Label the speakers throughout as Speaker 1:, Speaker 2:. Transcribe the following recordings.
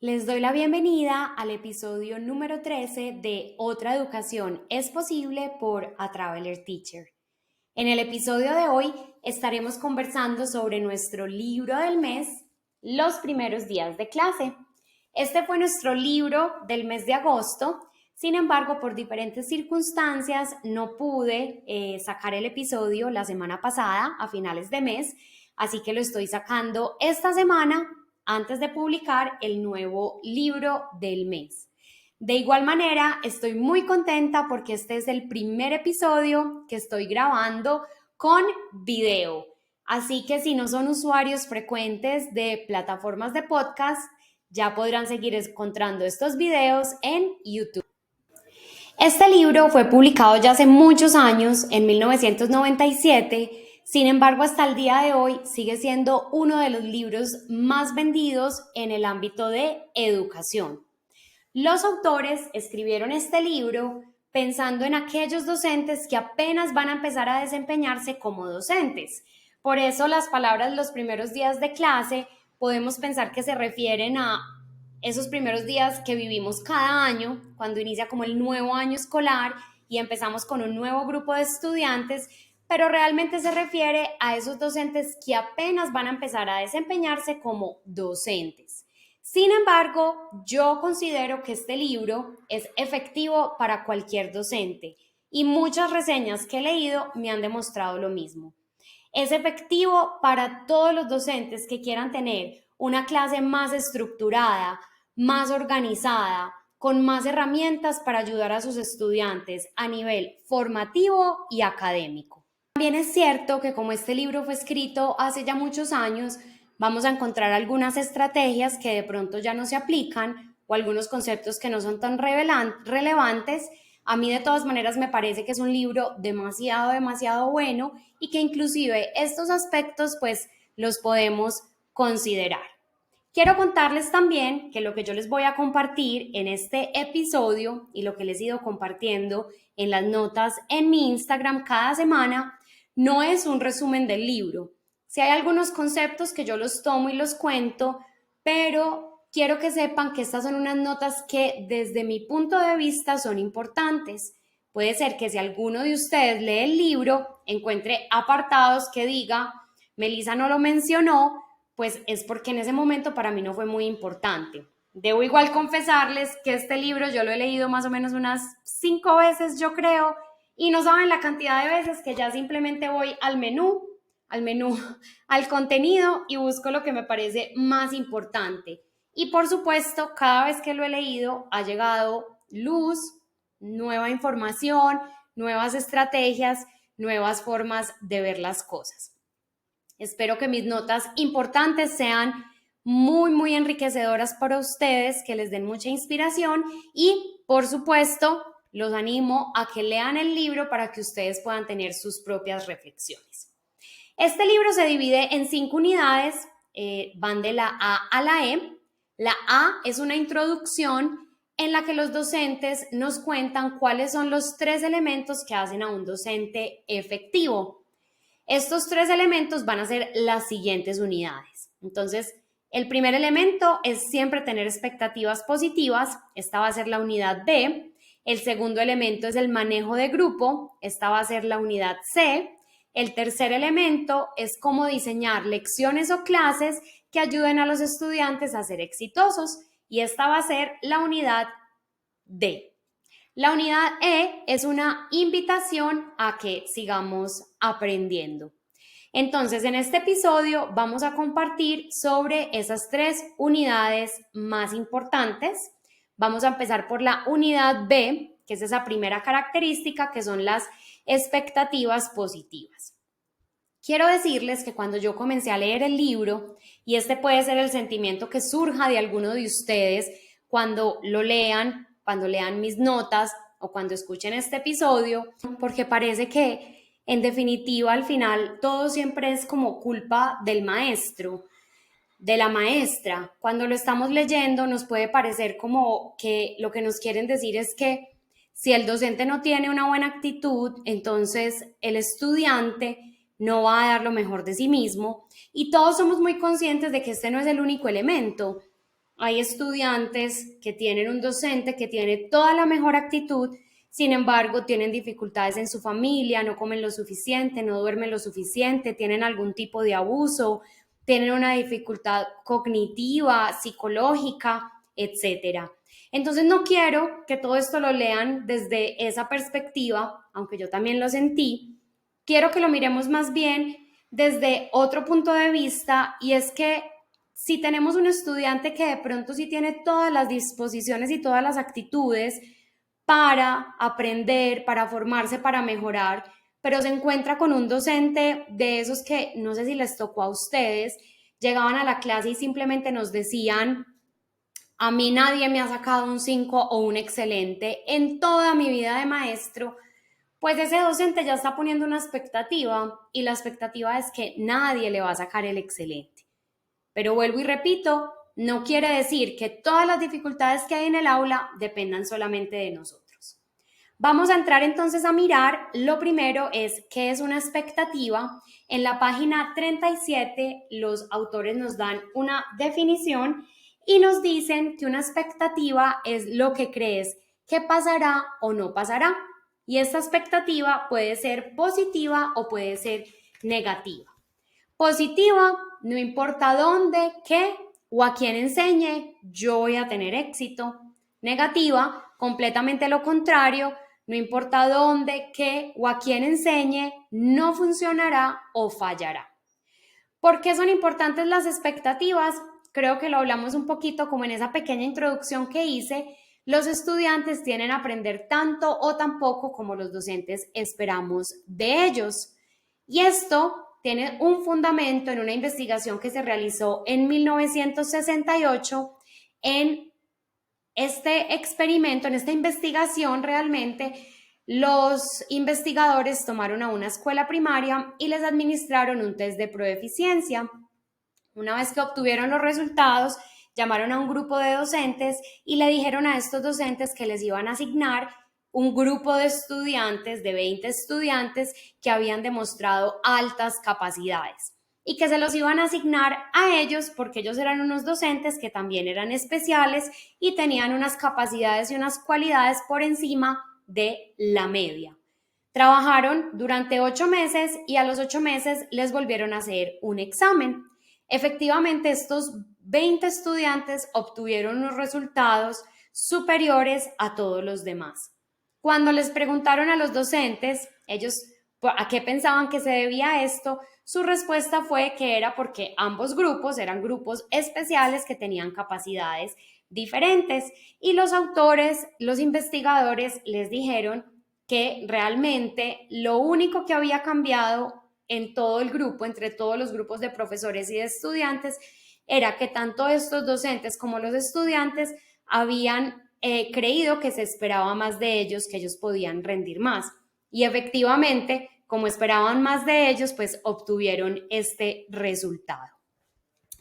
Speaker 1: Les doy la bienvenida al episodio número 13 de Otra Educación es Posible por A Traveler Teacher. En el episodio de hoy estaremos conversando sobre nuestro libro del mes, Los primeros días de clase. Este fue nuestro libro del mes de agosto. Sin embargo, por diferentes circunstancias no pude sacar el episodio la semana pasada, a finales de mes, así que lo estoy sacando esta semana antes de publicar el nuevo libro del mes. De igual manera, estoy muy contenta porque este es el primer episodio que estoy grabando con video. Así que si no son usuarios frecuentes de plataformas de podcast, ya podrán seguir encontrando estos videos en YouTube. Este libro fue publicado ya hace muchos años, en 1997. Sin embargo, hasta el día de hoy sigue siendo uno de los libros más vendidos en el ámbito de educación. Los autores escribieron este libro pensando en aquellos docentes que apenas van a empezar a desempeñarse como docentes. Por eso las palabras los primeros días de clase podemos pensar que se refieren a esos primeros días que vivimos cada año, cuando inicia como el nuevo año escolar y empezamos con un nuevo grupo de estudiantes, pero realmente se refiere a esos docentes que apenas van a empezar a desempeñarse como docentes. Sin embargo, yo considero que este libro es efectivo para cualquier docente y muchas reseñas que he leído me han demostrado lo mismo. Es efectivo para todos los docentes que quieran tener una clase más estructurada, más organizada, con más herramientas para ayudar a sus estudiantes a nivel formativo y académico. También es cierto que como este libro fue escrito hace ya muchos años, vamos a encontrar algunas estrategias que de pronto ya no se aplican o algunos conceptos que no son tan relevantes. A mí de todas maneras me parece que es un libro demasiado bueno y que inclusive estos aspectos pues los podemos considerar. Quiero contarles también que lo que yo les voy a compartir en este episodio y lo que les he ido compartiendo en las notas en mi Instagram cada semana no es un resumen del libro. Sí hay algunos conceptos que yo los tomo y los cuento, pero quiero que sepan que estas son unas notas que desde mi punto de vista son importantes. Puede ser que si alguno de ustedes lee el libro, encuentre apartados que diga, Melissa no lo mencionó, pues es porque en ese momento para mí no fue muy importante. Debo igual confesarles que este libro yo lo he leído más o menos unas 5 veces, yo creo, y no saben la cantidad de veces que ya simplemente voy al menú, al contenido y busco lo que me parece más importante. Y por supuesto, cada vez que lo he leído ha llegado luz, nueva información, nuevas estrategias, nuevas formas de ver las cosas. Espero que mis notas importantes sean muy enriquecedoras para ustedes, que les den mucha inspiración y, por supuesto, los animo a que lean el libro para que ustedes puedan tener sus propias reflexiones. Este libro se divide en 5 unidades, van de la A a la E. La A es una introducción en la que los docentes nos cuentan cuáles son los 3 elementos que hacen a un docente efectivo. Estos 3 elementos van a ser las siguientes unidades. Entonces, el primer elemento es siempre tener expectativas positivas. Esta va a ser la unidad B. El segundo elemento es el manejo de grupo. Esta va a ser la unidad C. El tercer elemento es cómo diseñar lecciones o clases que ayuden a los estudiantes a ser exitosos. Y esta va a ser la unidad D. La unidad E es una invitación a que sigamos aprendiendo. Entonces, en este episodio vamos a compartir sobre esas 3 unidades más importantes. Vamos a empezar por la unidad B, que es esa primera característica, que son las expectativas positivas. Quiero decirles que cuando yo comencé a leer el libro, y este puede ser el sentimiento que surja de alguno de ustedes cuando lo lean, cuando lean mis notas o cuando escuchen este episodio, porque parece que en definitiva al final todo siempre es como culpa del maestro, de la maestra. Cuando lo estamos leyendo nos puede parecer como que lo que nos quieren decir es que si el docente no tiene una buena actitud, entonces el estudiante no va a dar lo mejor de sí mismo y todos somos muy conscientes de que este no es el único elemento. Hay estudiantes que tienen un docente que tiene toda la mejor actitud, sin embargo, tienen dificultades en su familia, no comen lo suficiente, no duermen lo suficiente, tienen algún tipo de abuso, tienen una dificultad cognitiva, psicológica, etcétera. Entonces no quiero que todo esto lo lean desde esa perspectiva, aunque yo también lo sentí. Quiero que lo miremos más bien desde otro punto de vista, y es que si tenemos un estudiante que de pronto sí tiene todas las disposiciones y todas las actitudes para aprender, para formarse, para mejorar, pero se encuentra con un docente de esos que no sé si les tocó a ustedes, llegaban a la clase y simplemente nos decían: a mí nadie me ha sacado un 5 o un excelente en toda mi vida de maestro. Pues ese docente ya está poniendo una expectativa, y la expectativa es que nadie le va a sacar el excelente. Pero vuelvo y repito, no quiere decir que todas las dificultades que hay en el aula dependan solamente de nosotros. Vamos a entrar entonces a mirar. Lo primero es qué es una expectativa. En la página 37 los autores nos dan una definición y nos dicen que una expectativa es lo que crees que pasará o no pasará. Y esta expectativa puede ser positiva o puede ser negativa. Positiva, no importa dónde, qué o a quién enseñe, yo voy a tener éxito. Negativa, completamente lo contrario, no importa dónde, qué o a quién enseñe, no funcionará o fallará. ¿Por qué son importantes las expectativas? Creo que lo hablamos un poquito como en esa pequeña introducción que hice. Los estudiantes tienen a aprender tanto o tan poco como los docentes esperamos de ellos. Y esto tiene un fundamento en una investigación que se realizó en 1968. En este experimento, en esta investigación, realmente los investigadores tomaron a una escuela primaria y les administraron un test de proeficiencia. Una vez que obtuvieron los resultados, llamaron a un grupo de docentes y le dijeron a estos docentes que les iban a asignar un grupo de estudiantes, de 20 estudiantes que habían demostrado altas capacidades, y que se los iban a asignar a ellos porque ellos eran unos docentes que también eran especiales y tenían unas capacidades y unas cualidades por encima de la media. Trabajaron durante 8 meses y a los 8 meses les volvieron a hacer un examen. Efectivamente, estos 20 estudiantes obtuvieron unos resultados superiores a todos los demás. Cuando les preguntaron a los docentes, ellos a qué pensaban que se debía esto, su respuesta fue que era porque ambos grupos eran grupos especiales que tenían capacidades diferentes, y los autores, los investigadores les dijeron que realmente lo único que había cambiado en todo el grupo, entre todos los grupos de profesores y de estudiantes, era que tanto estos docentes como los estudiantes habían creído que se esperaba más de ellos, que ellos podían rendir más. Y efectivamente, como esperaban más de ellos, pues obtuvieron este resultado.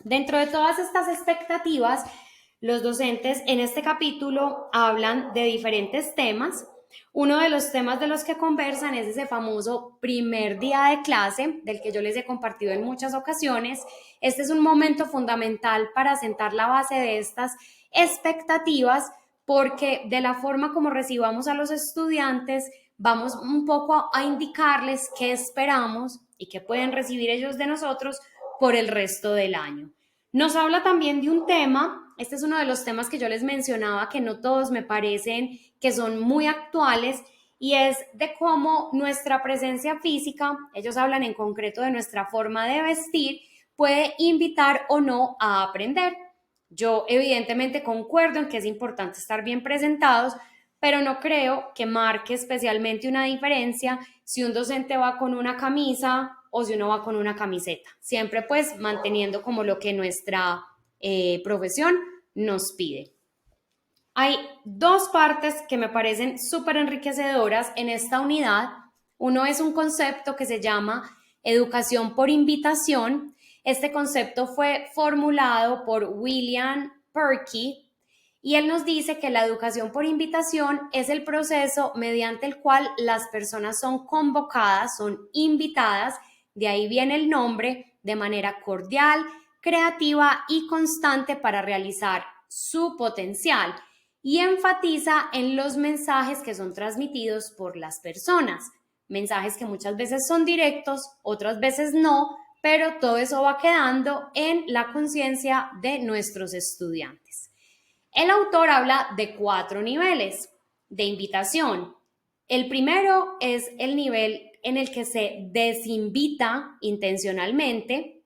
Speaker 1: Dentro de todas estas expectativas, los docentes en este capítulo hablan de diferentes temas. Uno de los temas de los que conversan es ese famoso primer día de clase, del que yo les he compartido en muchas ocasiones. Este es un momento fundamental para sentar la base de estas expectativas, porque de la forma como recibamos a los estudiantes, vamos un poco a indicarles qué esperamos y qué pueden recibir ellos de nosotros por el resto del año. Nos habla también de un tema, este es uno de los temas que yo les mencionaba, que no todos me parecen que son muy actuales, y es de cómo nuestra presencia física, ellos hablan en concreto de nuestra forma de vestir, puede invitar o no a aprender. Yo evidentemente concuerdo en que es importante estar bien presentados, pero no creo que marque especialmente una diferencia si un docente va con una camisa o si uno va con una camiseta. Siempre pues manteniendo como lo que nuestra profesión nos pide. Hay dos partes que me parecen súper enriquecedoras en esta unidad. Uno es un concepto que se llama educación por invitación. Este concepto fue formulado por William Perky, y él nos dice que la educación por invitación es el proceso mediante el cual las personas son convocadas, son invitadas, de ahí viene el nombre, de manera cordial, creativa y constante para realizar su potencial y enfatiza en los mensajes que son transmitidos por las personas. Mensajes que muchas veces son directos, otras veces no, pero todo eso va quedando en la conciencia de nuestros estudiantes. El autor habla de 4 niveles de invitación. El primero es el nivel en el que se desinvita intencionalmente.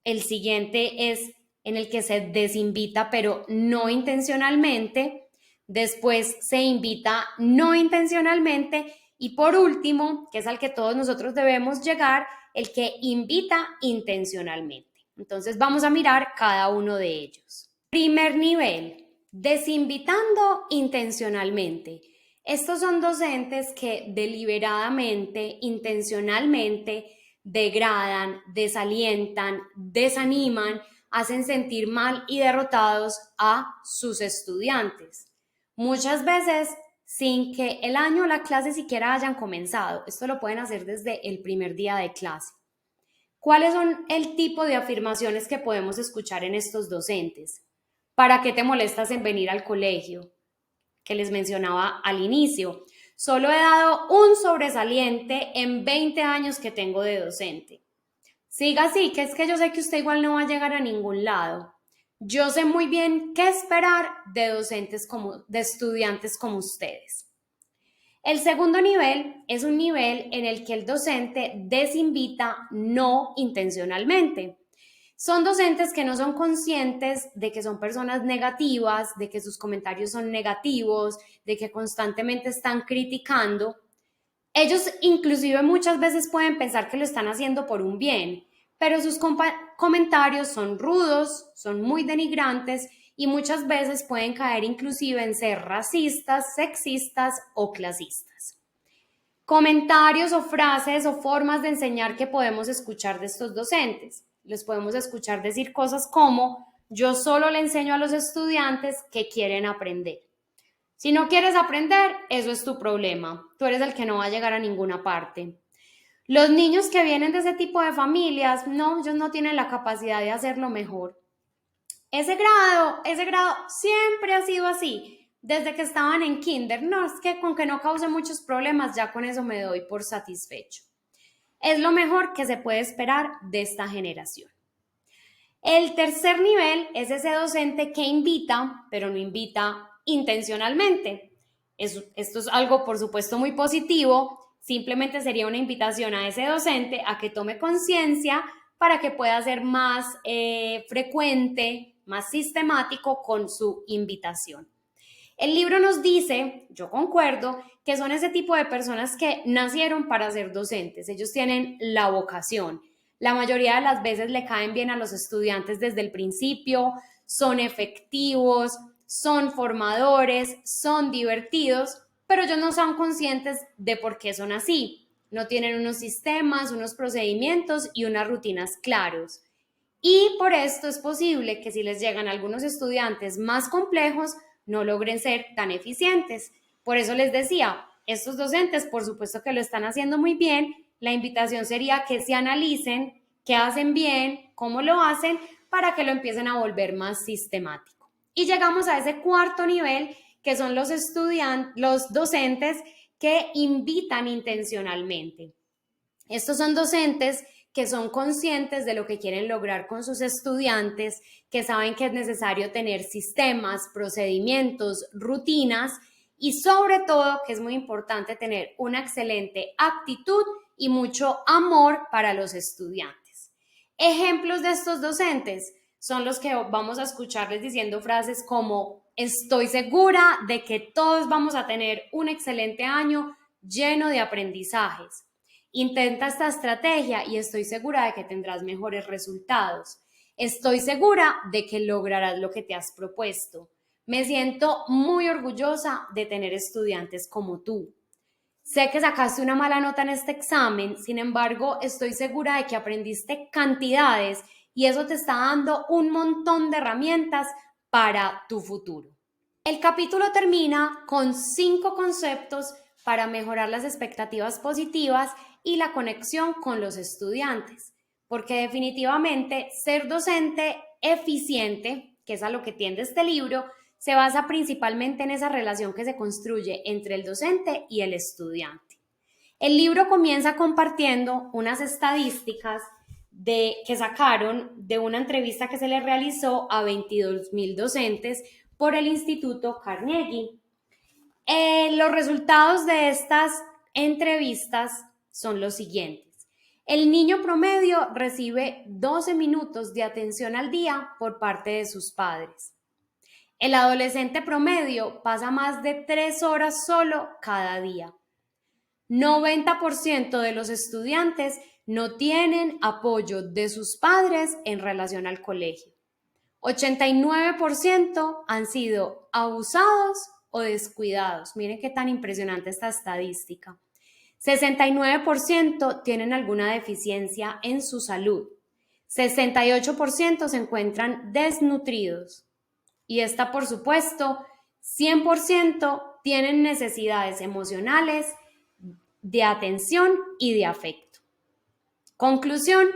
Speaker 1: El siguiente es en el que se desinvita pero no intencionalmente. Después se invita no intencionalmente y por último, que es al que todos nosotros debemos llegar, el que invita intencionalmente. Entonces vamos a mirar cada uno de ellos. Primer nivel, desinvitando intencionalmente. Estos son docentes que deliberadamente, intencionalmente, degradan, desalientan, desaniman, hacen sentir mal y derrotados a sus estudiantes. Muchas veces sin que el año o la clase siquiera hayan comenzado. Esto lo pueden hacer desde el primer día de clase. ¿Cuáles son el tipo de afirmaciones que podemos escuchar en estos docentes? ¿Para qué te molestas en venir al colegio? Que les mencionaba al inicio. Solo he dado un sobresaliente en 20 años que tengo de docente. Siga así, que es que yo sé que usted igual no va a llegar a ningún lado. Yo sé muy bien qué esperar de docentes de estudiantes como ustedes. El segundo nivel es un nivel en el que el docente desinvita no intencionalmente. Son docentes que no son conscientes de que son personas negativas, de que sus comentarios son negativos, de que constantemente están criticando. Ellos inclusive muchas veces pueden pensar que lo están haciendo por un bien, pero sus comentarios son rudos, son muy denigrantes y muchas veces pueden caer inclusive en ser racistas, sexistas o clasistas. Comentarios o frases o formas de enseñar que podemos escuchar de estos docentes. Les podemos escuchar decir cosas como: yo solo le enseño a los estudiantes que quieren aprender. Si no quieres aprender, eso es tu problema. Tú eres el que no va a llegar a ninguna parte. Los niños que vienen de ese tipo de familias, no, ellos no tienen la capacidad de hacerlo mejor. Ese grado siempre ha sido así. Desde que estaban en kinder, no, es que con que no cause muchos problemas, ya con eso me doy por satisfecho. Es lo mejor que se puede esperar de esta generación. El tercer nivel es ese docente que invita, pero no invita intencionalmente. Esto es algo, por supuesto, muy positivo. Simplemente sería una invitación a ese docente a que tome conciencia para que pueda ser más frecuente, más sistemático con su invitación. El libro nos dice, yo concuerdo, que son ese tipo de personas que nacieron para ser docentes. Ellos tienen la vocación. La mayoría de las veces le caen bien a los estudiantes desde el principio, son efectivos, son formadores, son divertidos, pero ellos no son conscientes de por qué son así. No tienen unos sistemas, unos procedimientos y unas rutinas claros. Y por esto es posible que si les llegan algunos estudiantes más complejos, no logren ser tan eficientes. Por eso les decía, estos docentes, por supuesto que lo están haciendo muy bien. La invitación sería que se analicen qué hacen bien, cómo lo hacen, para que lo empiecen a volver más sistemático. Y llegamos a ese cuarto nivel, que son los docentes que invitan intencionalmente. Estos son docentes que son conscientes de lo que quieren lograr con sus estudiantes, que saben que es necesario tener sistemas, procedimientos, rutinas y sobre todo, que es muy importante, tener una excelente actitud y mucho amor para los estudiantes. Ejemplos de estos docentes son los que vamos a escucharles diciendo frases como: estoy segura de que todos vamos a tener un excelente año lleno de aprendizajes. Intenta esta estrategia y estoy segura de que tendrás mejores resultados. Estoy segura de que lograrás lo que te has propuesto. Me siento muy orgullosa de tener estudiantes como tú. Sé que sacaste una mala nota en este examen, sin embargo, estoy segura de que aprendiste cantidades y eso te está dando un montón de herramientas para tu futuro. El capítulo termina con 5 conceptos para mejorar las expectativas positivas y la conexión con los estudiantes, porque definitivamente ser docente eficiente, que es a lo que tiende este libro, se basa principalmente en esa relación que se construye entre el docente y el estudiante. El libro comienza compartiendo unas estadísticas que sacaron de una entrevista que se le realizó a 22.000 docentes por el Instituto Carnegie. Los resultados de estas entrevistas son los siguientes. El niño promedio recibe 12 minutos de atención al día por parte de sus padres. El adolescente promedio pasa más de 3 horas solo cada día. 90% de los estudiantes no tienen apoyo de sus padres en relación al colegio. 89% han sido abusados o descuidados. Miren qué tan impresionante esta estadística. 69% tienen alguna deficiencia en su salud. 68% se encuentran desnutridos. Y esta, por supuesto, 100% tienen necesidades emocionales, de atención y de afecto. Conclusión,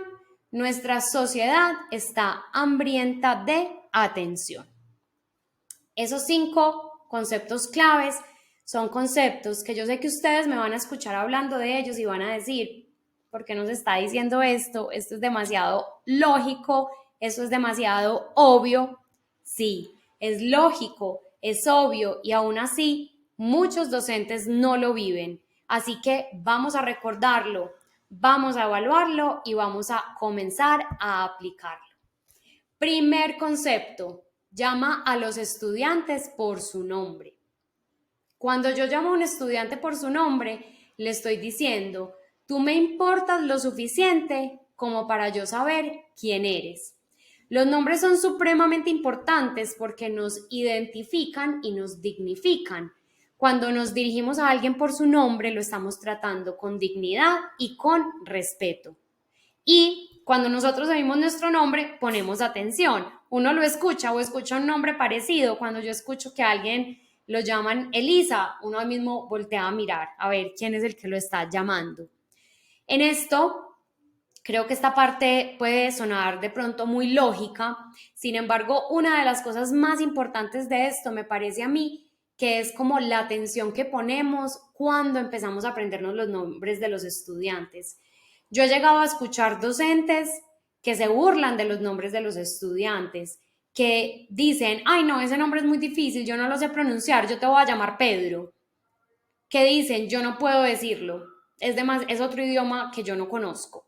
Speaker 1: nuestra sociedad está hambrienta de atención. Esos 5 conceptos claves son conceptos que yo sé que ustedes me van a escuchar hablando de ellos y van a decir, ¿por qué nos está diciendo esto? Esto es demasiado lógico, esto es demasiado obvio. Sí, es lógico, es obvio y aún así muchos docentes no lo viven. Así que vamos a recordarlo, vamos a evaluarlo y vamos a comenzar a aplicarlo. Primer concepto, llama a los estudiantes por su nombre. Cuando yo llamo a un estudiante por su nombre, le estoy diciendo, tú me importas lo suficiente como para yo saber quién eres. Los nombres son supremamente importantes porque nos identifican y nos dignifican. Cuando nos dirigimos a alguien por su nombre, lo estamos tratando con dignidad y con respeto. Y cuando nosotros oímos nuestro nombre, ponemos atención. Uno lo escucha o escucha un nombre parecido. Cuando yo escucho que a alguien lo llaman Elisa, uno mismo voltea a mirar a ver quién es el que lo está llamando. En esto, creo que esta parte puede sonar de pronto muy lógica. Sin embargo, una de las cosas más importantes de esto me parece a mí que es como la atención que ponemos cuando empezamos a aprendernos los nombres de los estudiantes. Yo he llegado a escuchar docentes que se burlan de los nombres de los estudiantes, que dicen, ay no, ese nombre es muy difícil, yo no lo sé pronunciar, yo te voy a llamar Pedro. Que dicen, yo no puedo decirlo, es otro idioma que yo no conozco.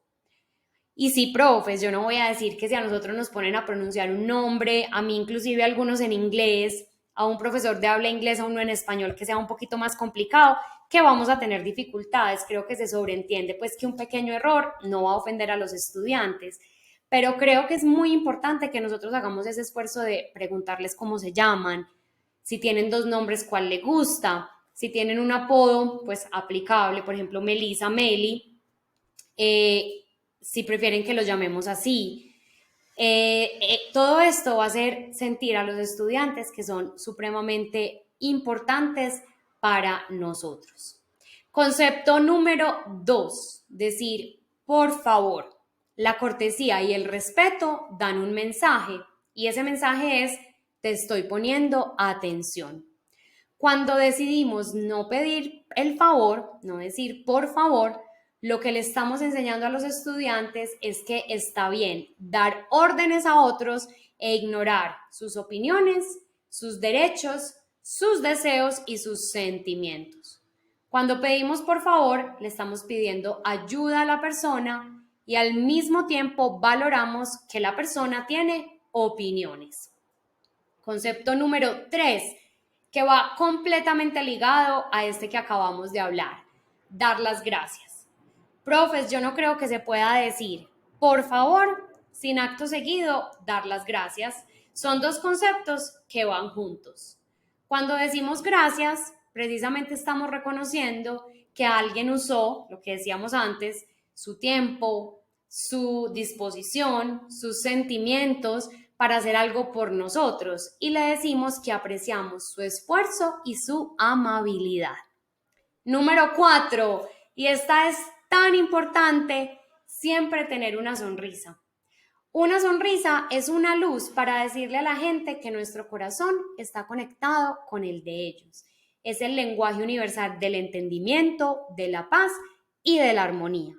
Speaker 1: Y sí, profes, yo no voy a decir que si a nosotros nos ponen a pronunciar un nombre, a mí inclusive algunos en inglés, a un profesor de habla inglesa, a uno en español que sea un poquito más complicado, que vamos a tener dificultades. Creo que se sobreentiende pues que un pequeño error no va a ofender a los estudiantes, pero creo que es muy importante que nosotros hagamos ese esfuerzo de preguntarles cómo se llaman, si tienen 2 nombres, cuál le gusta, si tienen un apodo, pues aplicable, por ejemplo, Melissa, Meli, si prefieren que los llamemos así. Todo esto va a hacer sentir a los estudiantes que son supremamente importantes para nosotros. Concepto número 2, decir por favor. La cortesía y el respeto dan un mensaje y ese mensaje es te estoy poniendo atención. Cuando decidimos no pedir el favor, no decir por favor, lo que le estamos enseñando a los estudiantes es que está bien dar órdenes a otros e ignorar sus opiniones, sus derechos, sus deseos y sus sentimientos. Cuando pedimos por favor, le estamos pidiendo ayuda a la persona y al mismo tiempo valoramos que la persona tiene opiniones. Concepto número 3, que va completamente ligado a este que acabamos de hablar, dar las gracias. Profes, yo no creo que se pueda decir, por favor, sin acto seguido, dar las gracias. Son 2 conceptos que van juntos. Cuando decimos gracias, precisamente estamos reconociendo que alguien usó, lo que decíamos antes, su tiempo, su disposición, sus sentimientos para hacer algo por nosotros y le decimos que apreciamos su esfuerzo y su amabilidad. Número 4, y esta es tan importante, siempre tener una sonrisa. Una sonrisa es una luz para decirle a la gente que nuestro corazón está conectado con el de ellos. Es el lenguaje universal del entendimiento, de la paz y de la armonía.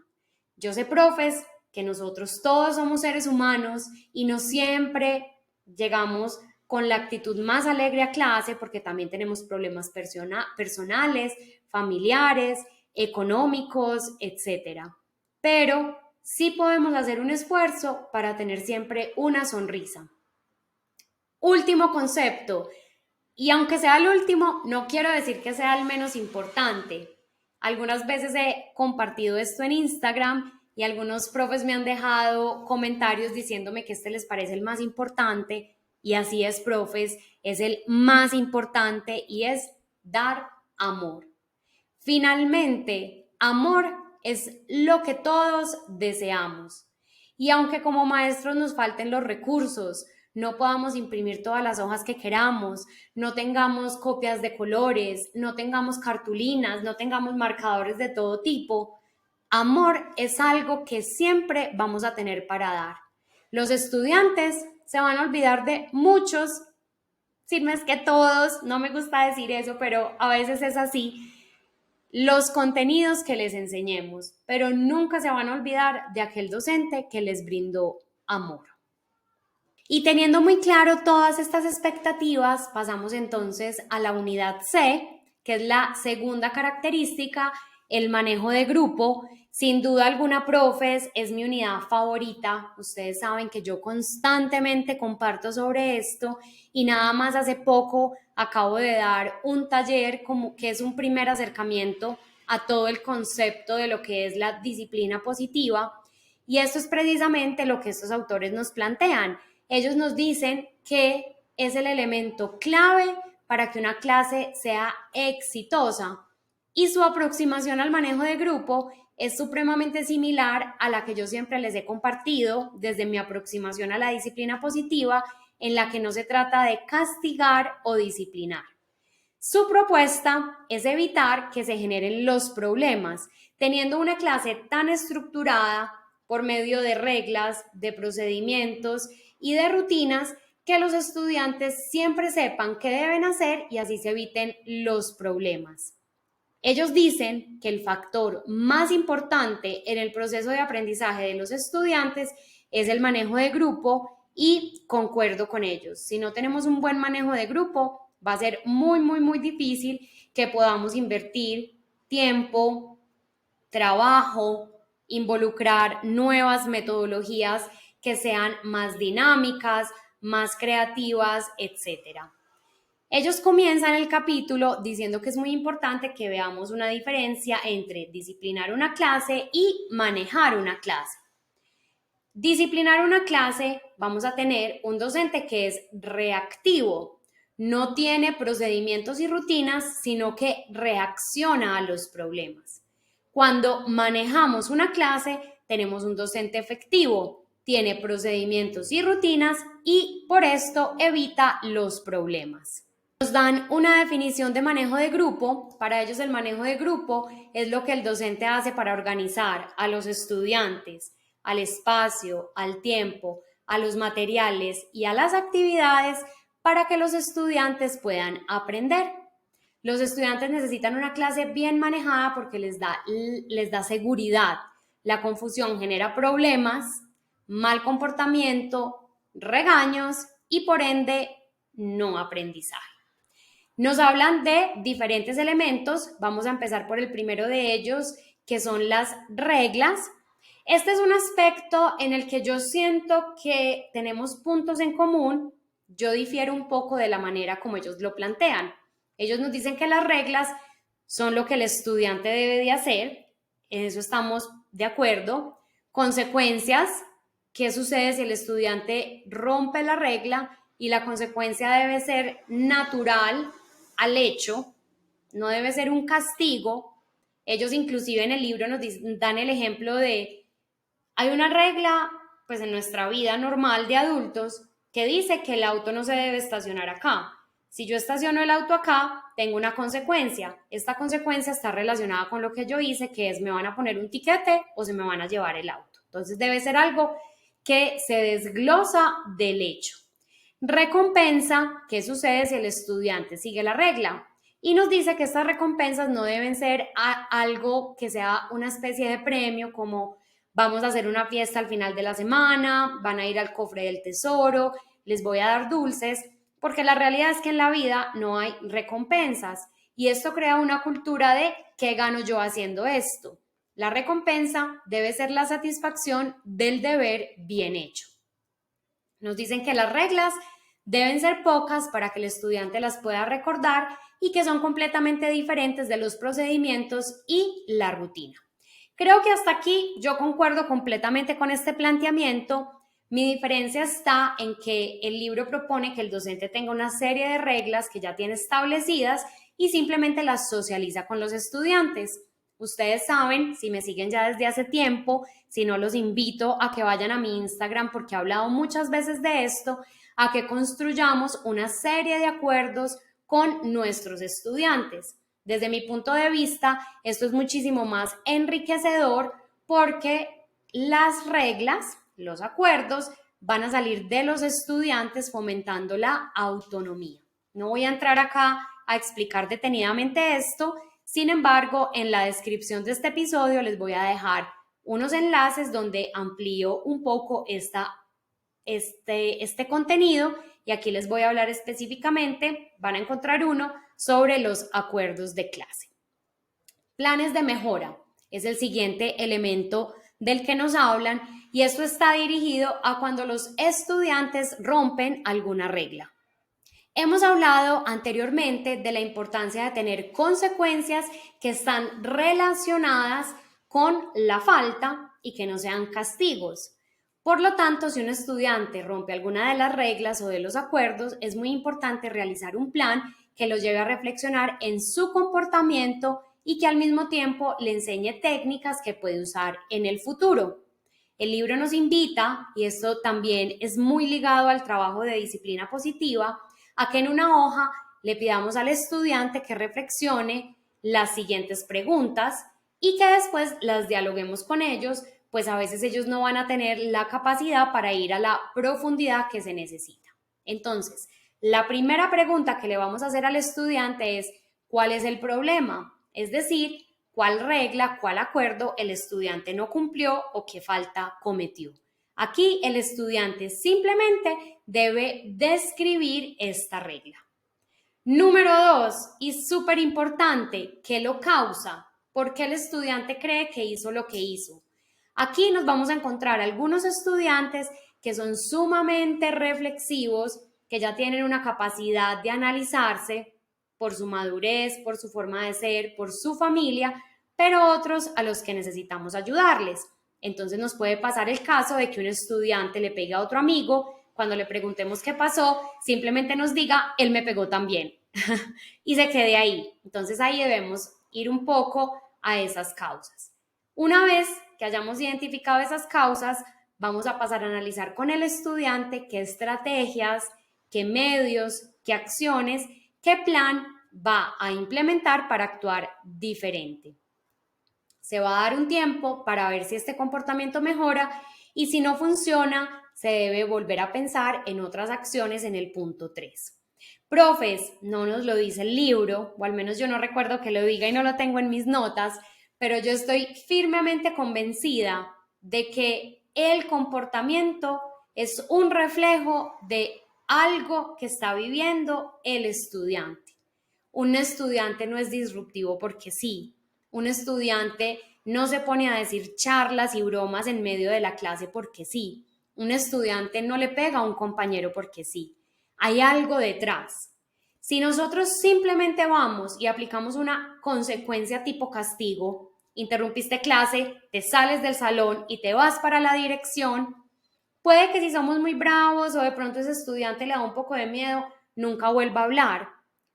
Speaker 1: Yo sé, profes, que nosotros todos somos seres humanos y no siempre llegamos con la actitud más alegre a clase porque también tenemos problemas personales, familiares, económicos, etc. Pero sí podemos hacer un esfuerzo para tener siempre una sonrisa. Último concepto, y aunque sea el último, no quiero decir que sea el menos importante. Algunas veces he compartido esto en Instagram y algunos profes me han dejado comentarios diciéndome que este les parece el más importante, y así es, profes, es el más importante y es dar amor. Finalmente, amor es lo que todos deseamos. Y aunque como maestros nos falten los recursos, no podamos imprimir todas las hojas que queramos, no tengamos copias de colores, no tengamos cartulinas, no tengamos marcadores de todo tipo, amor es algo que siempre vamos a tener para dar. Los estudiantes se van a olvidar de muchos, si no es que todos, no me gusta decir eso, pero a veces es así, los contenidos que les enseñemos, pero nunca se van a olvidar de aquel docente que les brindó amor. Y teniendo muy claro todas estas expectativas, pasamos entonces a la unidad C, que es la segunda característica, el manejo de grupo. Sin duda alguna, profes, es mi unidad favorita. Ustedes saben que yo constantemente comparto sobre esto y nada más hace poco acabo de dar un taller que es un primer acercamiento a todo el concepto de lo que es la disciplina positiva, y esto es precisamente lo que estos autores nos plantean. Ellos nos dicen que es el elemento clave para que una clase sea exitosa, y su aproximación al manejo de grupo es supremamente similar a la que yo siempre les he compartido desde mi aproximación a la disciplina positiva, en la que no se trata de castigar o disciplinar. Su propuesta es evitar que se generen los problemas, teniendo una clase tan estructurada por medio de reglas, de procedimientos y de rutinas, que los estudiantes siempre sepan qué deben hacer y así se eviten los problemas. Ellos dicen que el factor más importante en el proceso de aprendizaje de los estudiantes es el manejo de grupo, y concuerdo con ellos. Si no tenemos un buen manejo de grupo, va a ser muy difícil que podamos invertir tiempo, trabajo, involucrar nuevas metodologías que sean más dinámicas, más creativas, etc. Ellos comienzan el capítulo diciendo que es muy importante que veamos una diferencia entre disciplinar una clase y manejar una clase. Disciplinar una clase, vamos a tener un docente que es reactivo, no tiene procedimientos y rutinas, sino que reacciona a los problemas. Cuando manejamos una clase, tenemos un docente efectivo, tiene procedimientos y rutinas y por esto evita los problemas. Nos dan una definición de manejo de grupo. Para ellos el manejo de grupo es lo que el docente hace para organizar a los estudiantes, al espacio, al tiempo, a los materiales y a las actividades para que los estudiantes puedan aprender. Los estudiantes necesitan una clase bien manejada porque les da seguridad. La confusión genera problemas, mal comportamiento, regaños y por ende no aprendizaje. Nos hablan de diferentes elementos. Vamos a empezar por el primero de ellos, que son las reglas. Este es un aspecto en el que yo siento que tenemos puntos en común. Yo difiero un poco de la manera como ellos lo plantean. Ellos nos dicen que las reglas son lo que el estudiante debe de hacer. En eso estamos de acuerdo. Consecuencias: ¿qué sucede si el estudiante rompe la regla? Y la consecuencia debe ser natural al hecho, no debe ser un castigo. Ellos inclusive en el libro nos dan el ejemplo de, hay una regla pues en nuestra vida normal de adultos que dice que el auto no se debe estacionar acá. Si yo estaciono el auto acá, tengo una consecuencia. Esta consecuencia está relacionada con lo que yo hice, que es me van a poner un tiquete o se me van a llevar el auto. Entonces debe ser algo que se desglosa del hecho. Recompensa, ¿qué sucede si el estudiante sigue la regla? Y nos dice que estas recompensas no deben ser algo que sea una especie de premio, como vamos a hacer una fiesta al final de la semana, van a ir al cofre del tesoro, les voy a dar dulces, porque la realidad es que en la vida no hay recompensas y esto crea una cultura de ¿qué gano yo haciendo esto? La recompensa debe ser la satisfacción del deber bien hecho. Nos dicen que las reglas deben ser pocas para que el estudiante las pueda recordar y que son completamente diferentes de los procedimientos y la rutina. Creo que hasta aquí yo concuerdo completamente con este planteamiento. Mi diferencia está en que el libro propone que el docente tenga una serie de reglas que ya tiene establecidas y simplemente las socializa con los estudiantes. Ustedes saben, si me siguen ya desde hace tiempo, si no los invito a que vayan a mi Instagram porque he hablado muchas veces de esto, a que construyamos una serie de acuerdos con nuestros estudiantes. Desde mi punto de vista, esto es muchísimo más enriquecedor porque las reglas, los acuerdos, van a salir de los estudiantes fomentando la autonomía. No voy a entrar acá a explicar detenidamente esto, sin embargo, en la descripción de este episodio les voy a dejar unos enlaces donde amplío un poco este contenido y aquí les voy a hablar específicamente, van a encontrar uno sobre los acuerdos de clase. Planes de mejora es el siguiente elemento del que nos hablan y esto está dirigido a cuando los estudiantes rompen alguna regla. Hemos hablado anteriormente de la importancia de tener consecuencias que están relacionadas con la falta y que no sean castigos. Por lo tanto, si un estudiante rompe alguna de las reglas o de los acuerdos, es muy importante realizar un plan que lo lleve a reflexionar en su comportamiento y que al mismo tiempo le enseñe técnicas que puede usar en el futuro. El libro nos invita, y esto también es muy ligado al trabajo de disciplina positiva, a que en una hoja le pidamos al estudiante que reflexione las siguientes preguntas y que después las dialoguemos con ellos, pues a veces ellos no van a tener la capacidad para ir a la profundidad que se necesita. Entonces, la primera pregunta que le vamos a hacer al estudiante es, ¿cuál es el problema? Es decir, ¿cuál regla, cuál acuerdo el estudiante no cumplió o qué falta cometió? Aquí el estudiante simplemente debe describir esta regla. Número 2, y súper importante, ¿qué lo causa? ¿Por qué el estudiante cree que hizo lo que hizo? Aquí nos vamos a encontrar algunos estudiantes que son sumamente reflexivos, que ya tienen una capacidad de analizarse por su madurez, por su forma de ser, por su familia, pero otros a los que necesitamos ayudarles. Entonces nos puede pasar el caso de que un estudiante le pegue a otro amigo, cuando le preguntemos qué pasó, simplemente nos diga, él me pegó también y se quede ahí. Entonces ahí debemos ir un poco a esas causas. Una vez que hayamos identificado esas causas, vamos a pasar a analizar con el estudiante qué estrategias, qué medios, qué acciones, qué plan va a implementar para actuar diferente. Se va a dar un tiempo para ver si este comportamiento mejora y si no funciona, se debe volver a pensar en otras acciones en el punto 3. Profes, no nos lo dice el libro, o al menos yo no recuerdo que lo diga y no lo tengo en mis notas, pero yo estoy firmemente convencida de que el comportamiento es un reflejo de algo que está viviendo el estudiante. Un estudiante no es disruptivo porque sí. Un estudiante no se pone a decir charlas y bromas en medio de la clase porque sí. Un estudiante no le pega a un compañero porque sí. Hay algo detrás. Si nosotros simplemente vamos y aplicamos una consecuencia tipo castigo, interrumpiste clase, te sales del salón y te vas para la dirección, puede que si somos muy bravos o de pronto ese estudiante le da un poco de miedo, nunca vuelva a hablar,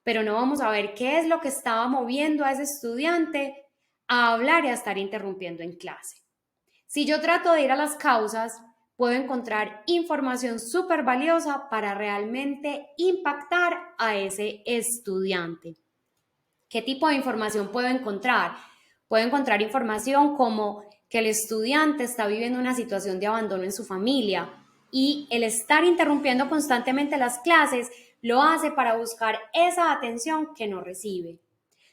Speaker 1: pero no vamos a ver qué es lo que estaba moviendo a ese estudiante a hablar y a estar interrumpiendo en clase. Si yo trato de ir a las causas, puedo encontrar información súper valiosa para realmente impactar a ese estudiante. ¿Qué tipo de información puedo encontrar? Puedo encontrar información como que el estudiante está viviendo una situación de abandono en su familia y el estar interrumpiendo constantemente las clases lo hace para buscar esa atención que no recibe.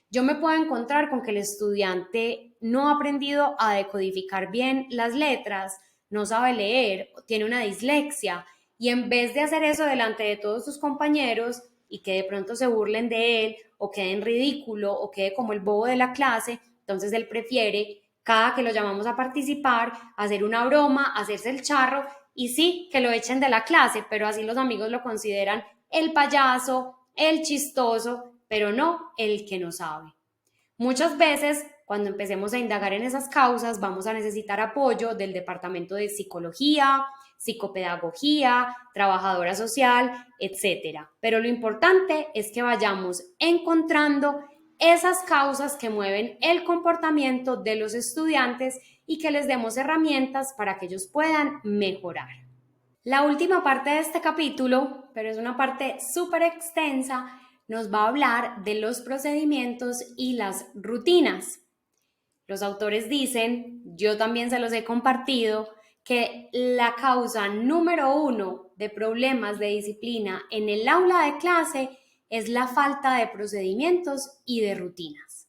Speaker 1: Yo me puedo encontrar con que el estudiante no ha aprendido a decodificar bien las letras, no sabe leer, tiene una dislexia y en vez de hacer eso delante de todos sus compañeros y que de pronto se burlen de él o quede en ridículo o quede como el bobo de la clase, entonces él prefiere cada que lo llamamos a participar, hacer una broma, hacerse el charro y sí, que lo echen de la clase, pero así los amigos lo consideran el payaso, el chistoso, pero no el que no sabe. Muchas veces, cuando empecemos a indagar en esas causas, vamos a necesitar apoyo del departamento de psicología, psicopedagogía, trabajadora social, etcétera. Pero lo importante es que vayamos encontrando esas causas que mueven el comportamiento de los estudiantes y que les demos herramientas para que ellos puedan mejorar. La última parte de este capítulo, pero es una parte súper extensa, nos va a hablar de los procedimientos y las rutinas. Los autores dicen, yo también se los he compartido, que la causa número 1 de problemas de disciplina en el aula de clase es la falta de procedimientos y de rutinas.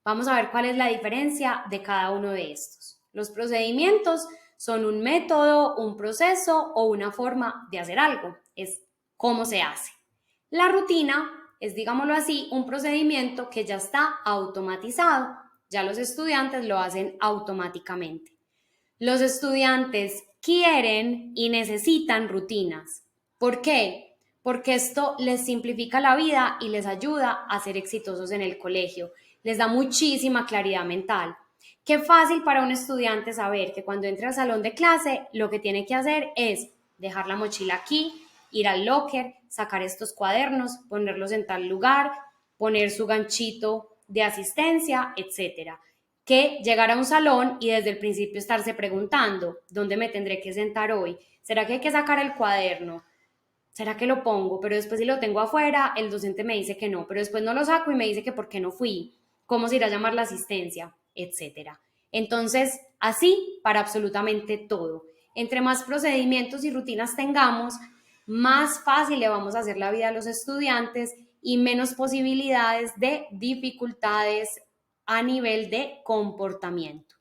Speaker 1: Vamos a ver cuál es la diferencia de cada uno de estos. Los procedimientos son un método, un proceso o una forma de hacer algo. Es cómo se hace. La rutina es, digámoslo así, un procedimiento que ya está automatizado. Ya los estudiantes lo hacen automáticamente. Los estudiantes quieren y necesitan rutinas. ¿Por qué? Porque esto les simplifica la vida y les ayuda a ser exitosos en el colegio. Les da muchísima claridad mental. Qué fácil para un estudiante saber que cuando entre al salón de clase lo que tiene que hacer es dejar la mochila aquí, ir al locker, sacar estos cuadernos, ponerlos en tal lugar, poner su ganchito de asistencia, etcétera. Que llegar a un salón y desde el principio estarse preguntando, ¿dónde me tendré que sentar hoy? ¿Será que hay que sacar el cuaderno? ¿Será que lo pongo? Pero después si lo tengo afuera, el docente me dice que no, pero después no lo saco y me dice que por qué no fui, cómo se irá a llamar la asistencia, etcétera. Entonces, así para absolutamente todo. Entre más procedimientos y rutinas tengamos, más fácil le vamos a hacer la vida a los estudiantes y menos posibilidades de dificultades a nivel de comportamiento.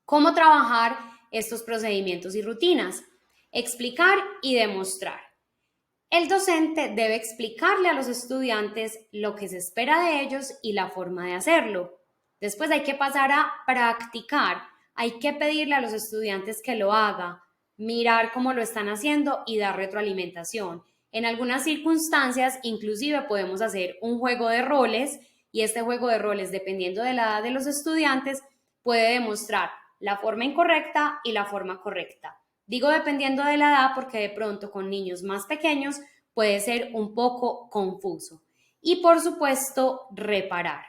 Speaker 1: ¿Cómo trabajar estos procedimientos y rutinas? Explicar y demostrar. El docente debe explicarle a los estudiantes lo que se espera de ellos y la forma de hacerlo. Después hay que pasar a practicar. Hay que pedirle a los estudiantes que lo haga, mirar cómo lo están haciendo y dar retroalimentación. En algunas circunstancias, inclusive podemos hacer un juego de roles y este juego de roles, dependiendo de la edad de los estudiantes, puede demostrar la forma incorrecta y la forma correcta. Digo dependiendo de la edad porque de pronto con niños más pequeños puede ser un poco confuso. Y por supuesto, reparar.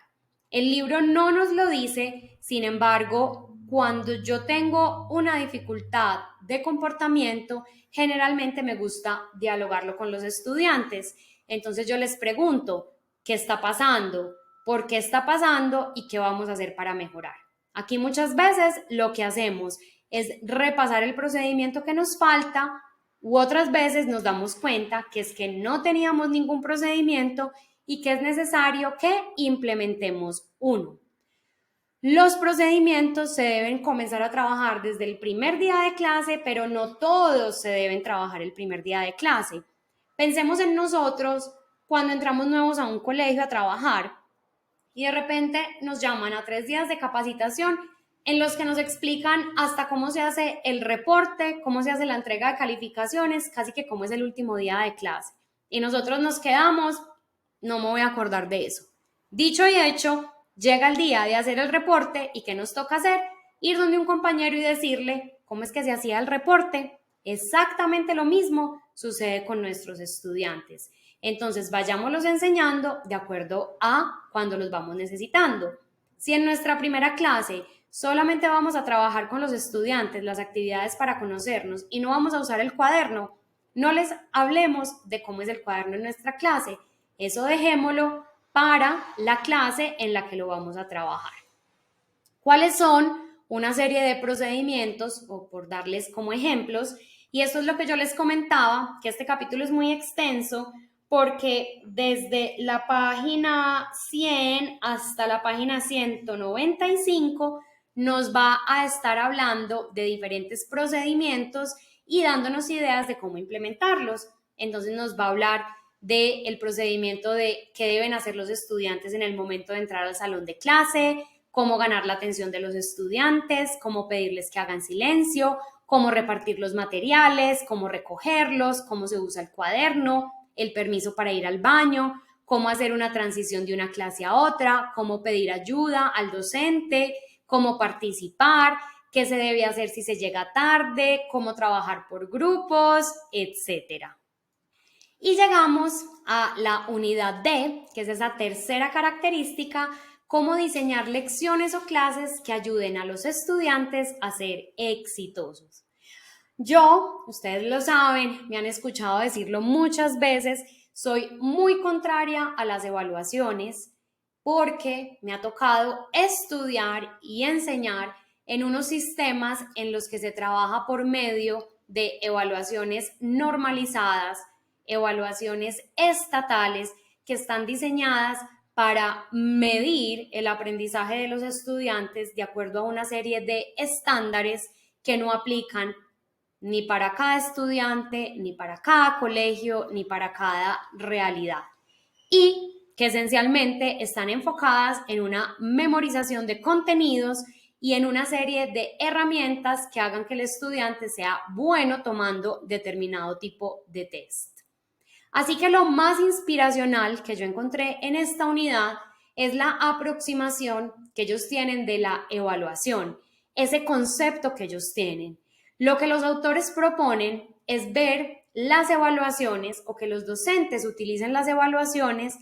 Speaker 1: El libro no nos lo dice, sin embargo, cuando yo tengo una dificultad de comportamiento, generalmente me gusta dialogarlo con los estudiantes. Entonces yo les pregunto, ¿qué está pasando? ¿Por qué está pasando? ¿Y qué vamos a hacer para mejorar? Aquí muchas veces lo que hacemos es repasar el procedimiento que nos falta u otras veces nos damos cuenta que es que no teníamos ningún procedimiento y que es necesario que implementemos uno. Los procedimientos se deben comenzar a trabajar desde el primer día de clase, pero no todos se deben trabajar el primer día de clase. Pensemos en nosotros cuando entramos nuevos a un colegio a trabajar y de repente nos llaman a 3 días de capacitación en los que nos explican hasta cómo se hace el reporte, cómo se hace la entrega de calificaciones, casi que cómo es el último día de clase. Y nosotros nos quedamos, no me voy a acordar de eso. Dicho y hecho, llega el día de hacer el reporte y ¿qué nos toca hacer? Ir donde un compañero y decirle cómo es que se hacía el reporte. Exactamente lo mismo sucede con nuestros estudiantes. Entonces, vayámoslos enseñando de acuerdo a cuando los vamos necesitando. Si en nuestra primera clase solamente vamos a trabajar con los estudiantes las actividades para conocernos y no vamos a usar el cuaderno, no les hablemos de cómo es el cuaderno en nuestra clase. Eso dejémoslo para la clase en la que lo vamos a trabajar. ¿Cuáles son una serie de procedimientos, o por darles como ejemplos, y esto es lo que yo les comentaba, que este capítulo es muy extenso, porque desde la página 100 hasta la página 195 nos va a estar hablando de diferentes procedimientos y dándonos ideas de cómo implementarlos. Entonces nos va a hablar del procedimiento de qué deben hacer los estudiantes en el momento de entrar al salón de clase, cómo ganar la atención de los estudiantes, cómo pedirles que hagan silencio, cómo repartir los materiales, cómo recogerlos, cómo se usa el cuaderno, el permiso para ir al baño, cómo hacer una transición de una clase a otra, cómo pedir ayuda al docente, cómo participar, qué se debe hacer si se llega tarde, cómo trabajar por grupos, etcétera. Y llegamos a la unidad D, que es esa tercera característica, cómo diseñar lecciones o clases que ayuden a los estudiantes a ser exitosos. Yo, ustedes lo saben, me han escuchado decirlo muchas veces, soy muy contraria a las evaluaciones porque me ha tocado estudiar y enseñar en unos sistemas en los que se trabaja por medio de evaluaciones normalizadas, evaluaciones estatales que están diseñadas para medir el aprendizaje de los estudiantes de acuerdo a una serie de estándares que no aplican ni para cada estudiante, ni para cada colegio, ni para cada realidad. Y que esencialmente están enfocadas en una memorización de contenidos y en una serie de herramientas que hagan que el estudiante sea bueno tomando determinado tipo de test. Así que lo más inspiracional que yo encontré en esta unidad es la aproximación que ellos tienen de la evaluación, ese concepto que ellos tienen. Lo que los autores proponen es ver las evaluaciones o que los docentes utilicen las evaluaciones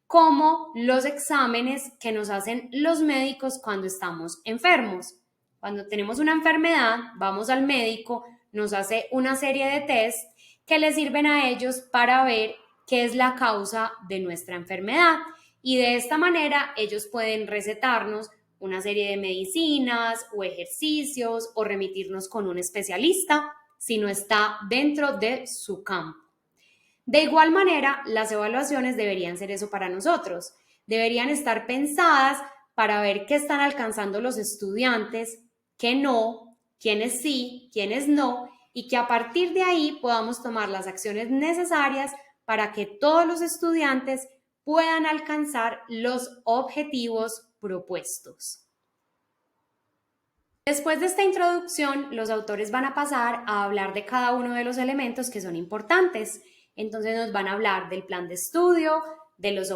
Speaker 1: como los exámenes que nos hacen los médicos cuando estamos enfermos. Cuando tenemos una enfermedad, vamos al médico, nos hace una serie de test que les sirven a ellos para ver qué es la causa de nuestra enfermedad. Y de esta manera ellos pueden recetarnos una serie de medicinas o ejercicios o remitirnos con un especialista si no está dentro de su campo. De igual manera, las evaluaciones deberían ser eso para nosotros. Deberían estar pensadas para ver qué están alcanzando los estudiantes, qué no, quiénes sí, quiénes no, y que a partir de ahí podamos tomar las acciones necesarias para que todos los estudiantes puedan alcanzar los objetivos propuestos. Después de esta introducción, los autores van a pasar a hablar de cada uno de los elementos que son importantes. Entonces nos van a hablar del plan de estudio, de los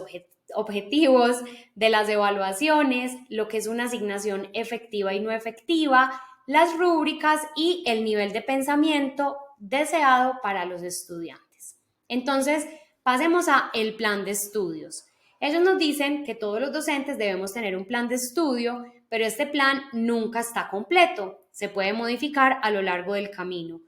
Speaker 1: objetivos, de las evaluaciones, lo que es una asignación efectiva y no efectiva, las rúbricas y el nivel de pensamiento deseado para los estudiantes. Entonces, pasemos a el plan de estudios. Ellos nos dicen que todos los docentes debemos tener un plan de estudio, pero este plan nunca está completo, se puede modificar a lo largo del camino.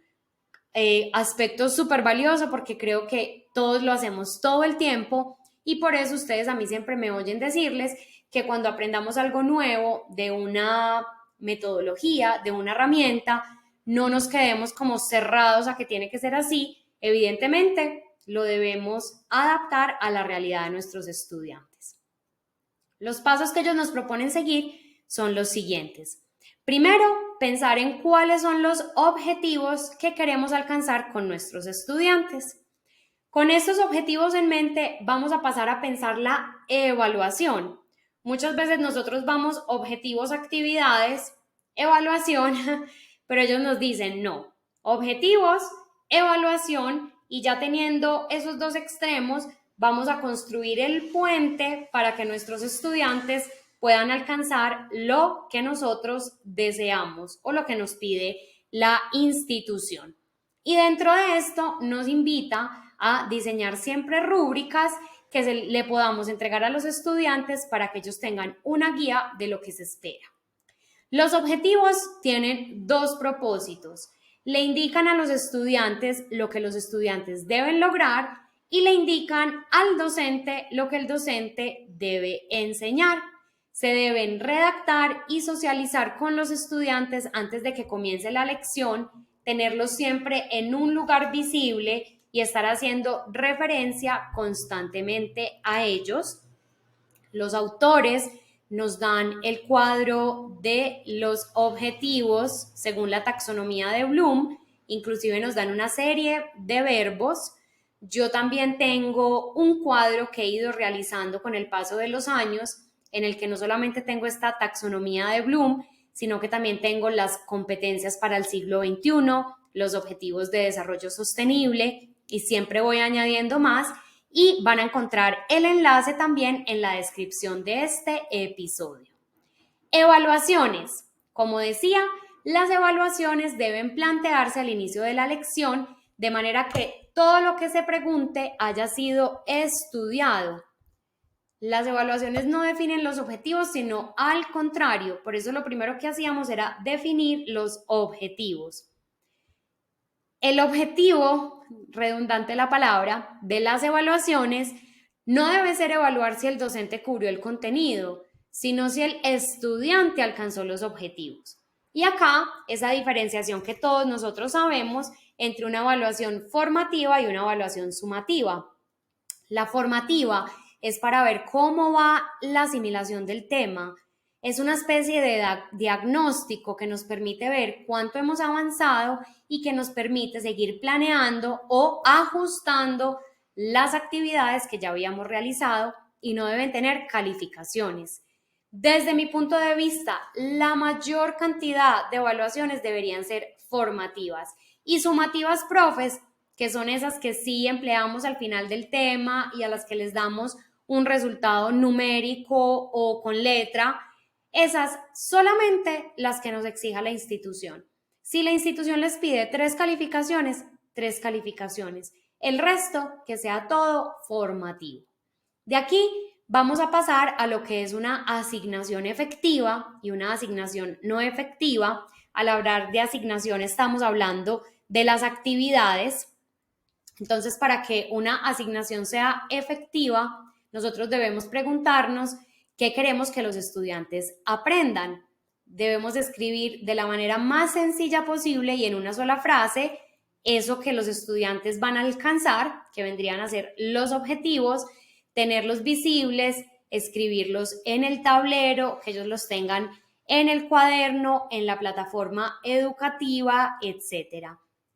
Speaker 1: Aspecto súper valioso porque creo que todos lo hacemos todo el tiempo y por eso ustedes a mí siempre me oyen decirles que cuando aprendamos algo nuevo de una metodología, de una herramienta, no nos quedemos como cerrados a que tiene que ser así. Evidentemente, lo debemos adaptar a la realidad de nuestros estudiantes. Los pasos que ellos nos proponen seguir son los siguientes. Primero, pensar en cuáles son los objetivos que queremos alcanzar con nuestros estudiantes. Con estos objetivos en mente, vamos a pasar a pensar la evaluación. Muchas veces nosotros vamos objetivos, actividades, evaluación, pero ellos nos dicen no, objetivos, evaluación, y ya teniendo esos dos extremos, vamos a construir el puente para que nuestros estudiantes puedan alcanzar lo que nosotros deseamos o lo que nos pide la institución. Y dentro de esto nos invita a diseñar siempre rúbricas que le podamos entregar a los estudiantes para que ellos tengan una guía de lo que se espera. Los objetivos tienen dos propósitos. Le indican a los estudiantes lo que los estudiantes deben lograr y le indican al docente lo que el docente debe enseñar. se deben redactar y socializar con los estudiantes antes de que comience la lección, tenerlos siempre en un lugar visible y estar haciendo referencia constantemente a ellos. Los autores nos dan el cuadro de los objetivos según la taxonomía de Bloom, inclusive nos dan una serie de verbos. Yo también tengo un cuadro que he ido realizando con el paso de los años, en el que no solamente tengo esta taxonomía de Bloom, sino que también tengo las competencias para el siglo XXI, los objetivos de desarrollo sostenible, y siempre voy añadiendo más, y van a encontrar el enlace también en la descripción de este episodio. Evaluaciones. Como decía, las evaluaciones deben plantearse al inicio de la lección de manera que todo lo que se pregunte haya sido estudiado. Las evaluaciones no definen los objetivos, sino al contrario. Por eso lo primero que hacíamos era definir los objetivos. El objetivo, redundante la palabra, de las evaluaciones no debe ser evaluar si el docente cubrió el contenido, sino si el estudiante alcanzó los objetivos. Y acá esa diferenciación que todos nosotros sabemos entre una evaluación formativa y una evaluación sumativa. La formativa es para ver cómo va la asimilación del tema. Es una especie de diagnóstico que nos permite ver cuánto hemos avanzado y que nos permite seguir planeando o ajustando las actividades que ya habíamos realizado y no deben tener calificaciones. Desde mi punto de vista, la mayor cantidad de evaluaciones deberían ser formativas y sumativas, profes, que son esas que sí empleamos al final del tema y a las que les damos un resultado numérico o con letra. Esas solamente las que nos exija la institución. Si la institución les pide 3 calificaciones, 3 calificaciones. El resto, que sea todo formativo. De aquí vamos a pasar a lo que es una asignación efectiva y una asignación no efectiva. Al hablar de asignación estamos hablando de las actividades. Entonces, para que una asignación sea efectiva, nosotros debemos preguntarnos qué queremos que los estudiantes aprendan. Debemos escribir de la manera más sencilla posible y en una sola frase eso que los estudiantes van a alcanzar, que vendrían a ser los objetivos, tenerlos visibles, escribirlos en el tablero, que ellos los tengan en el cuaderno, en la plataforma educativa, etc.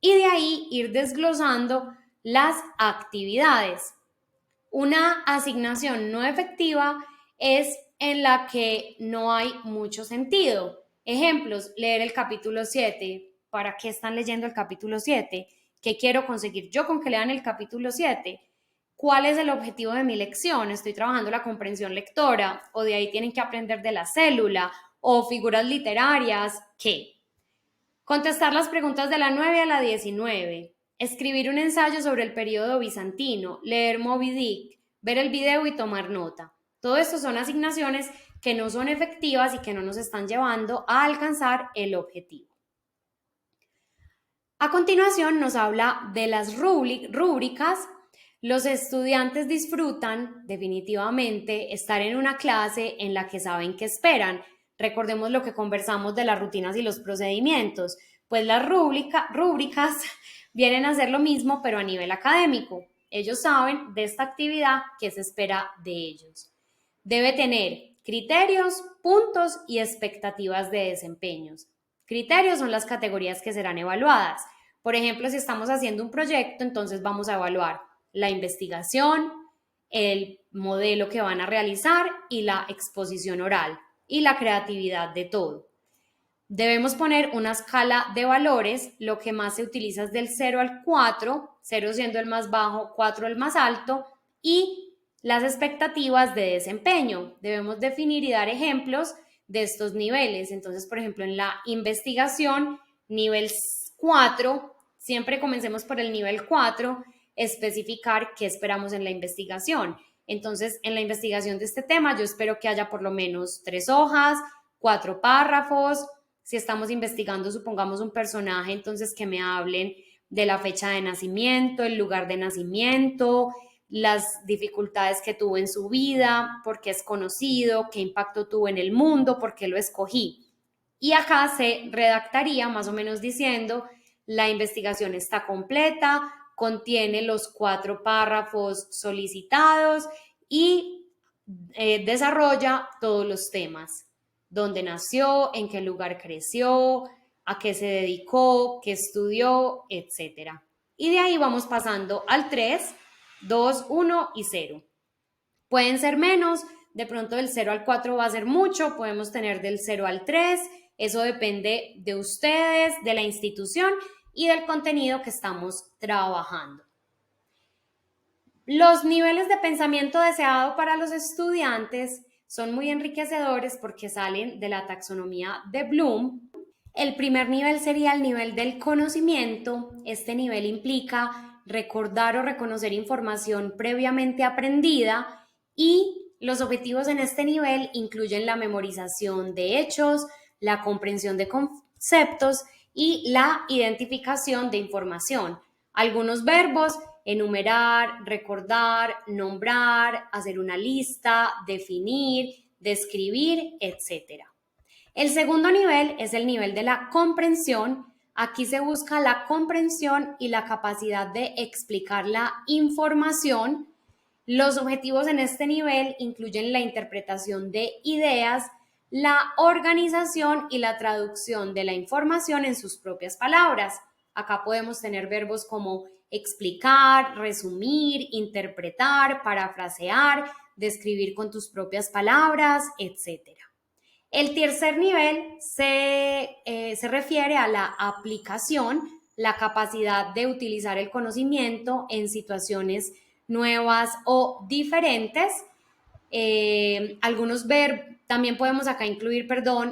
Speaker 1: Y de ahí ir desglosando las actividades. Una asignación no efectiva es en la que no hay mucho sentido. Ejemplos, leer el capítulo 7. ¿Para qué están leyendo el capítulo 7? ¿Qué quiero conseguir yo con que lean el capítulo 7? ¿Cuál es el objetivo de mi lección? ¿Estoy trabajando la comprensión lectora? ¿O de ahí tienen que aprender de la célula? ¿O figuras literarias? ¿Qué? Contestar las preguntas de la 9 a la 19. Escribir un ensayo sobre el periodo bizantino, leer Moby Dick, ver el video y tomar nota. Todo esto son asignaciones que no son efectivas y que no nos están llevando a alcanzar el objetivo. A continuación nos habla de las rúbricas. Los estudiantes disfrutan definitivamente estar en una clase en la que saben qué esperan. Recordemos lo que conversamos de las rutinas y los procedimientos. Pues las rúbricas vienen a ser lo mismo, pero a nivel académico. Ellos saben de esta actividad qué se espera de ellos. Debe tener criterios, puntos y expectativas de desempeños. Criterios son las categorías que serán evaluadas. Por ejemplo, si estamos haciendo un proyecto, entonces vamos a evaluar la investigación, el modelo que van a realizar y la exposición oral y la creatividad de todo. Debemos poner una escala de valores, lo que más se utiliza es del 0 al 4, 0 siendo el más bajo, 4 el más alto, y las expectativas de desempeño. Debemos definir y dar ejemplos de estos niveles. Entonces, por ejemplo, en la investigación, nivel 4, siempre comencemos por el nivel 4, especificar qué esperamos en la investigación. Entonces, en la investigación de este tema, yo espero que haya por lo menos 3 hojas, 4 párrafos. Si estamos investigando, supongamos un personaje, entonces que me hablen de la fecha de nacimiento, el lugar de nacimiento, las dificultades que tuvo en su vida, por qué es conocido, qué impacto tuvo en el mundo, por qué lo escogí. Y acá se redactaría más o menos diciendo, la investigación está completa, contiene los 4 párrafos solicitados y desarrolla todos los temas: dónde nació, en qué lugar creció, a qué se dedicó, qué estudió, etc. Y de ahí vamos pasando al 3, 2, 1 y 0. Pueden ser menos, de pronto del 0 al 4 va a ser mucho, podemos tener del 0 al 3, eso depende de ustedes, de la institución y del contenido que estamos trabajando. Los niveles de pensamiento deseado para los estudiantes son muy enriquecedores porque salen de la taxonomía de Bloom. El primer nivel sería el nivel del conocimiento. Este nivel implica recordar o reconocer información previamente aprendida, y los objetivos en este nivel incluyen la memorización de hechos, la comprensión de conceptos y la identificación de información. Algunos verbos: enumerar, recordar, nombrar, hacer una lista, definir, describir, etc. El segundo nivel es el nivel de la comprensión. Aquí se busca la comprensión y la capacidad de explicar la información. Los objetivos en este nivel incluyen la interpretación de ideas, la organización y la traducción de la información en sus propias palabras. Acá podemos tener verbos como explicar, resumir, interpretar, parafrasear, describir con tus propias palabras, etc. El tercer nivel se refiere a la aplicación, la capacidad de utilizar el conocimiento en situaciones nuevas o diferentes. También podemos acá incluir,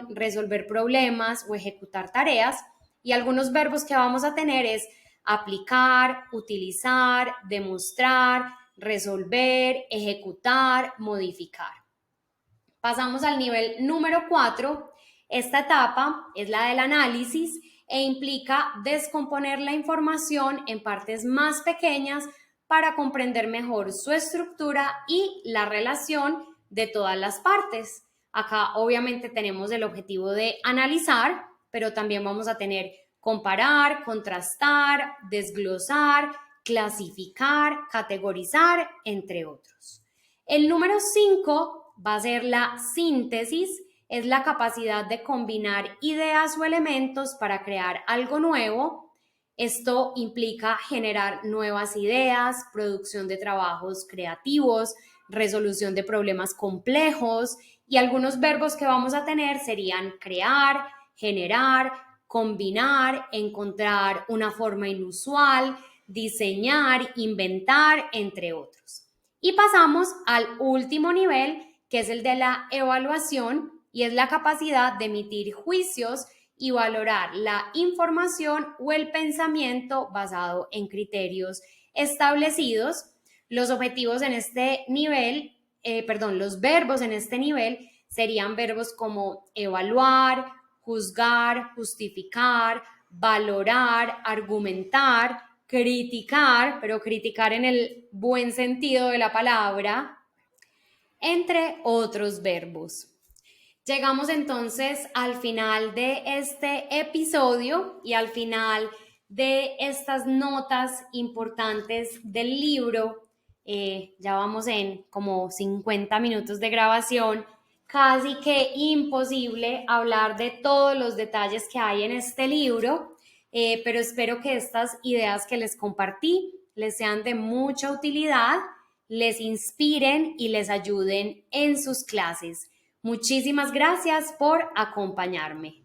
Speaker 1: resolver problemas o ejecutar tareas. Y algunos verbos que vamos a tener es aplicar, utilizar, demostrar, resolver, ejecutar, modificar. Pasamos al nivel número 4. Esta etapa es la del análisis e implica descomponer la información en partes más pequeñas para comprender mejor su estructura y la relación de todas las partes. Acá obviamente tenemos el objetivo de analizar, pero también vamos a tener comparar, contrastar, desglosar, clasificar, categorizar, entre otros. El número 5 va a ser la síntesis. Es la capacidad de combinar ideas o elementos para crear algo nuevo. Esto implica generar nuevas ideas, producción de trabajos creativos, resolución de problemas complejos, y algunos verbos que vamos a tener serían crear, generar, combinar, encontrar una forma inusual, diseñar, inventar, entre otros. Y pasamos al último nivel, que es el de la evaluación, y es la capacidad de emitir juicios y valorar la información o el pensamiento basado en criterios establecidos. Los objetivos en este nivel, los verbos en este nivel serían verbos como evaluar, juzgar, justificar, valorar, argumentar, criticar, pero criticar en el buen sentido de la palabra, entre otros verbos. Llegamos entonces al final de este episodio y al final de estas notas importantes del libro. Ya vamos en como 50 minutos de grabación. Casi que imposible hablar de todos los detalles que hay en este libro, pero espero que estas ideas que les compartí les sean de mucha utilidad, les inspiren y les ayuden en sus clases. Muchísimas gracias por acompañarme.